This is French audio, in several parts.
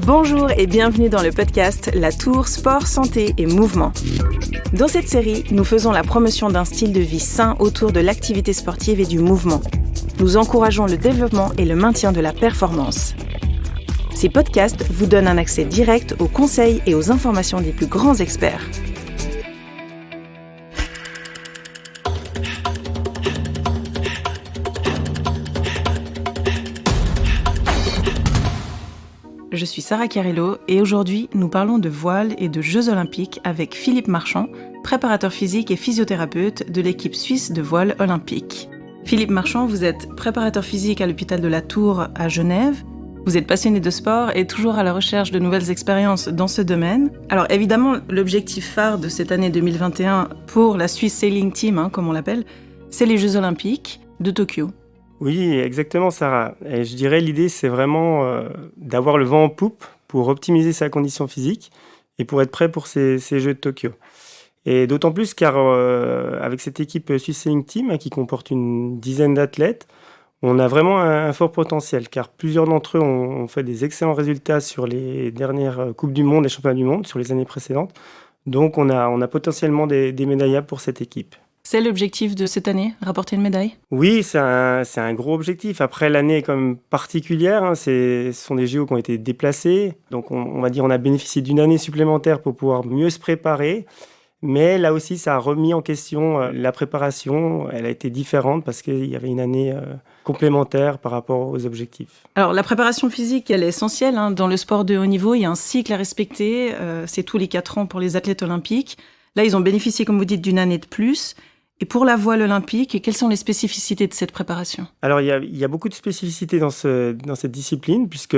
Bonjour et bienvenue dans le podcast La Tour Sport, Santé et Mouvement. Dans cette série, nous faisons la promotion d'un style de vie sain autour de l'activité sportive et du mouvement. Nous encourageons le développement et le maintien de la performance. Ces podcasts vous donnent un accès direct aux conseils et aux informations des plus grands experts. Je suis Sarah Carello et aujourd'hui, nous parlons de voile et de Jeux Olympiques avec Philippe Marchand, préparateur physique et physiothérapeute de l'équipe suisse de voile olympique. Philippe Marchand, vous êtes préparateur physique à l'hôpital de la Tour à Genève. Vous êtes passionné de sport et toujours à la recherche de nouvelles expériences dans ce domaine. Alors évidemment, l'objectif phare de cette année 2021 pour la Swiss Sailing Team, comme on l'appelle, c'est les Jeux Olympiques de Tokyo. Oui, exactement, Sarah. Et je dirais l'idée, c'est vraiment d'avoir le vent en poupe pour optimiser sa condition physique et pour être prêt pour ces Jeux de Tokyo. Et d'autant plus car avec cette équipe Swiss Sailing Team qui comporte une dizaine d'athlètes, on a vraiment un fort potentiel car plusieurs d'entre eux ont fait des excellents résultats sur les dernières Coupes du Monde et Championnats du Monde sur les années précédentes. Donc on a potentiellement des médaillables pour cette équipe. C'est l'objectif de cette année, rapporter une médaille ? Oui, c'est un gros objectif. Après, l'année est quand même particulière. Ce sont des JO qui ont été déplacés. Donc, on va dire on a bénéficié d'une année supplémentaire pour pouvoir mieux se préparer. Mais là aussi, ça a remis en question la préparation. Elle a été différente parce qu'il y avait une année complémentaire par rapport aux objectifs. Alors, la préparation physique, elle est essentielle. Dans le sport de haut niveau, il y a un cycle à respecter. C'est tous les 4 ans pour les athlètes olympiques. Là, ils ont bénéficié, comme vous dites, d'une année de plus. Et pour la voile olympique, quelles sont les spécificités de cette préparation ? Alors, il y a beaucoup de spécificités dans cette discipline, puisque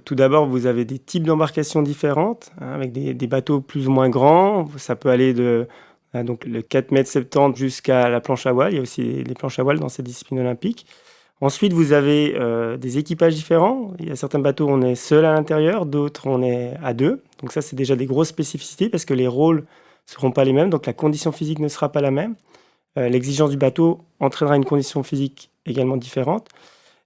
tout d'abord, vous avez des types d'embarcations différentes, avec des bateaux plus ou moins grands. Ça peut aller de donc le 4,70 m jusqu'à la planche à voile. Il y a aussi des planches à voile dans cette discipline olympique. Ensuite, vous avez des équipages différents. Il y a certains bateaux où on est seul à l'intérieur, d'autres on est à deux. Donc ça, c'est déjà des grosses spécificités, parce que les rôles ne seront pas les mêmes, donc la condition physique ne sera pas la même. L'exigence du bateau entraînera une condition physique également différente.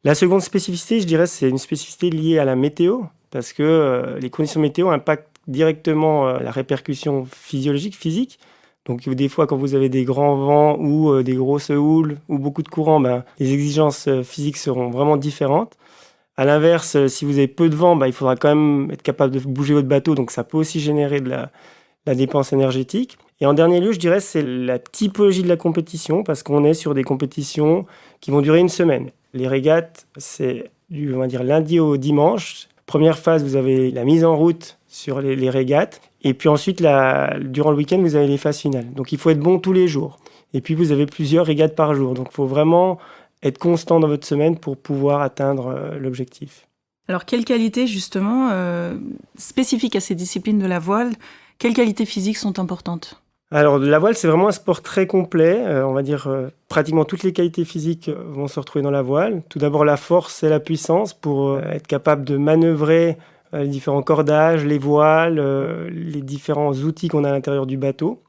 La seconde spécificité, je dirais, c'est une spécificité liée à la météo, parce que les conditions météo impactent directement la répercussion physiologique, physique. Donc des fois, quand vous avez des grands vents ou des grosses houles ou beaucoup de courant, les exigences physiques seront vraiment différentes. À l'inverse, si vous avez peu de vent, il faudra quand même être capable de bouger votre bateau, donc ça peut aussi générer de la dépense énergétique. Et en dernier lieu, je dirais, c'est la typologie de la compétition, parce qu'on est sur des compétitions qui vont durer une semaine. Les régates, c'est on va dire, lundi au dimanche. Première phase, vous avez la mise en route sur les régates. Et puis ensuite, durant le week-end, vous avez les phases finales. Donc il faut être bon tous les jours. Et puis vous avez plusieurs régates par jour. Donc il faut vraiment être constant dans votre semaine pour pouvoir atteindre l'objectif. Alors quelles qualités, justement, spécifiques à ces disciplines de la voile, quelles qualités physiques sont importantes ? Alors, la voile, c'est vraiment un sport très complet. On va dire pratiquement toutes les qualités physiques vont se retrouver dans la voile. Tout d'abord, la force et la puissance pour être capable de manœuvrer les différents cordages, les voiles, les différents outils qu'on a à l'intérieur du bateau.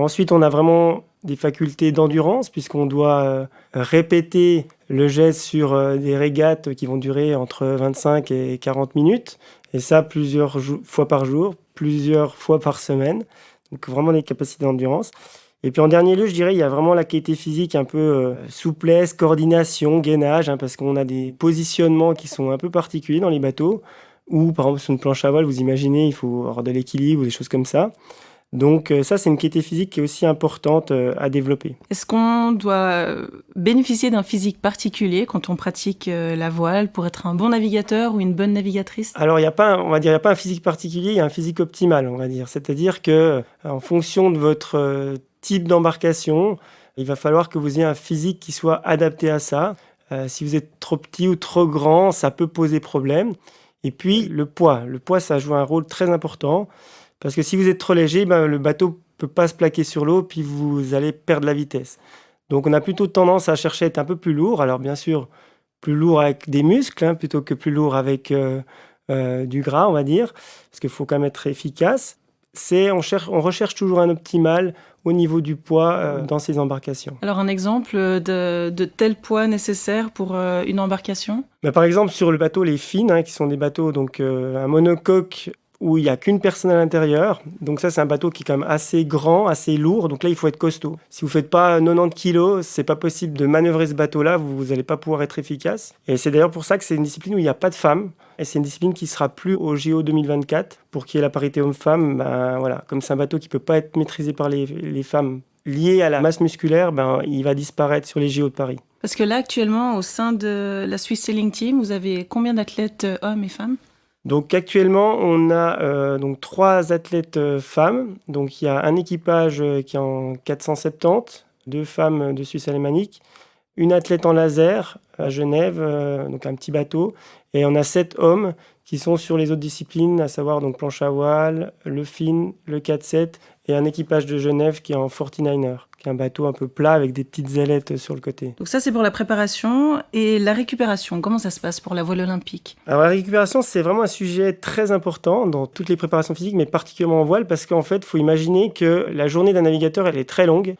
Ensuite, on a vraiment des facultés d'endurance puisqu'on doit répéter le geste sur des régates qui vont durer entre 25 et 40 minutes. Et ça, plusieurs fois par jour, plusieurs fois par semaine. Donc vraiment des capacités d'endurance. Et puis en dernier lieu, je dirais, il y a vraiment la qualité physique, un peu souplesse, coordination, gainage, parce qu'on a des positionnements qui sont un peu particuliers dans les bateaux, ou par exemple sur une planche à voile, vous imaginez, il faut avoir de l'équilibre ou des choses comme ça. Donc ça, c'est une qualité physique qui est aussi importante à développer. Est-ce qu'on doit bénéficier d'un physique particulier quand on pratique la voile pour être un bon navigateur ou une bonne navigatrice ? Alors, il n'y a pas un physique particulier, il y a un physique optimal, on va dire. C'est-à-dire que en fonction de votre type d'embarcation, il va falloir que vous ayez un physique qui soit adapté à ça. Si vous êtes trop petit ou trop grand, ça peut poser problème. Et puis, le poids, ça joue un rôle très important. Parce que si vous êtes trop léger, le bateau ne peut pas se plaquer sur l'eau, puis vous allez perdre la vitesse. Donc on a plutôt tendance à chercher à être un peu plus lourd. Alors bien sûr, plus lourd avec des muscles, plutôt que plus lourd avec du gras, on va dire. Parce qu'il faut quand même être efficace. On recherche toujours un optimal au niveau du poids dans ces embarcations. Alors un exemple de tel poids nécessaire pour une embarcation ? Par exemple, sur le bateau Les Fines, qui sont des bateaux, donc un monocoque où il n'y a qu'une personne à l'intérieur. Donc ça, c'est un bateau qui est quand même assez grand, assez lourd. Donc là, il faut être costaud. Si vous ne faites pas 90 kilos, c'est pas possible de manœuvrer ce bateau-là. Vous n'allez pas pouvoir être efficace. Et c'est d'ailleurs pour ça que c'est une discipline où il n'y a pas de femmes. Et c'est une discipline qui sera plus au JO 2024 pour qu'il y ait la parité homme-femme. Voilà. Comme c'est un bateau qui ne peut pas être maîtrisé par les femmes lié à la masse musculaire, il va disparaître sur les JO de Paris. Parce que là, actuellement, au sein de la Swiss Sailing Team, vous avez combien d'athlètes hommes et femmes ? Donc actuellement, on a 3 athlètes femmes. Donc il y a un équipage qui est en 470, 2 femmes de Suisse alémanique, une athlète en laser à Genève, donc un petit bateau, et on a 7 hommes qui sont sur les autres disciplines, à savoir donc planche à voile, le fin, le 4-7 et un équipage de Genève qui est en 49er, qui est un bateau un peu plat avec des petites ailettes sur le côté. Donc ça, c'est pour la préparation. Et la récupération, comment ça se passe pour la voile olympique ? Alors la récupération, c'est vraiment un sujet très important dans toutes les préparations physiques, mais particulièrement en voile, parce qu'en fait, il faut imaginer que la journée d'un navigateur, elle est très longue.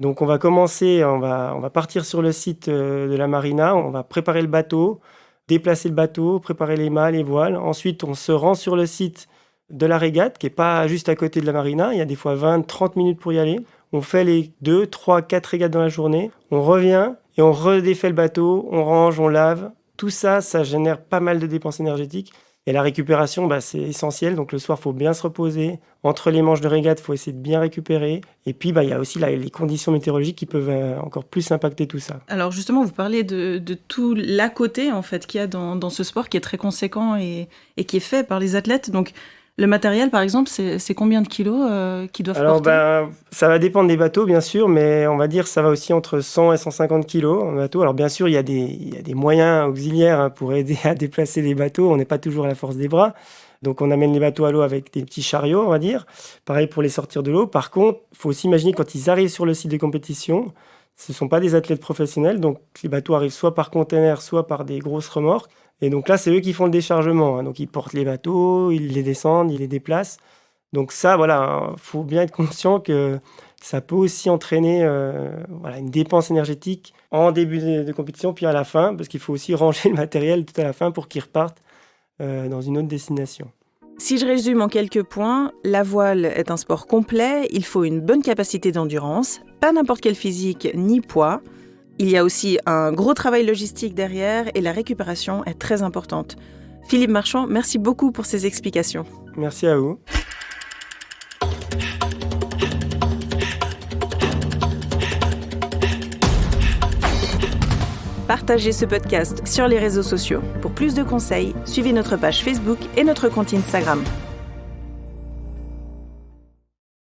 Donc on va commencer, on va partir sur le site de la marina, on va préparer le bateau, déplacer le bateau, préparer les mâts, les voiles. Ensuite, on se rend sur le site de la régate, qui n'est pas juste à côté de la marina. Il y a des fois 20-30 minutes pour y aller. On fait les 2, 3, 4 régates dans la journée. On revient et on redéfait le bateau, on range, on lave. Tout ça, ça génère pas mal de dépenses énergétiques. Et la récupération, c'est essentiel. Donc le soir, il faut bien se reposer. Entre les manches de régate, il faut essayer de bien récupérer. Et puis, il y a aussi les conditions météorologiques qui peuvent encore plus impacter tout ça. Alors justement, vous parlez de tout l'à côté en fait, qu'il y a dans ce sport qui est très conséquent et qui est fait par les athlètes. Donc le matériel, par exemple, c'est combien de kilos qu'ils doivent porter ? Ça va dépendre des bateaux, bien sûr, mais on va dire que ça va aussi entre 100 et 150 kilos en bateau. Alors bien sûr, il y a des moyens auxiliaires pour aider à déplacer les bateaux. On n'est pas toujours à la force des bras. Donc on amène les bateaux à l'eau avec des petits chariots, on va dire. Pareil pour les sortir de l'eau. Par contre, il faut aussi imaginer quand ils arrivent sur le site de compétition, ce ne sont pas des athlètes professionnels. Donc les bateaux arrivent soit par container, soit par des grosses remorques. Et donc là, c'est eux qui font le déchargement. Donc ils portent les bateaux, ils les descendent, ils les déplacent. Donc ça, faut bien être conscient que ça peut aussi entraîner une dépense énergétique en début de compétition, puis à la fin, parce qu'il faut aussi ranger le matériel tout à la fin pour qu'ils repartent dans une autre destination. Si je résume en quelques points, la voile est un sport complet, il faut une bonne capacité d'endurance, pas n'importe quel physique ni poids. Il y a aussi un gros travail logistique derrière et la récupération est très importante. Philippe Marchand, merci beaucoup pour ces explications. Merci à vous. Partagez ce podcast sur les réseaux sociaux. Pour plus de conseils, suivez notre page Facebook et notre compte Instagram.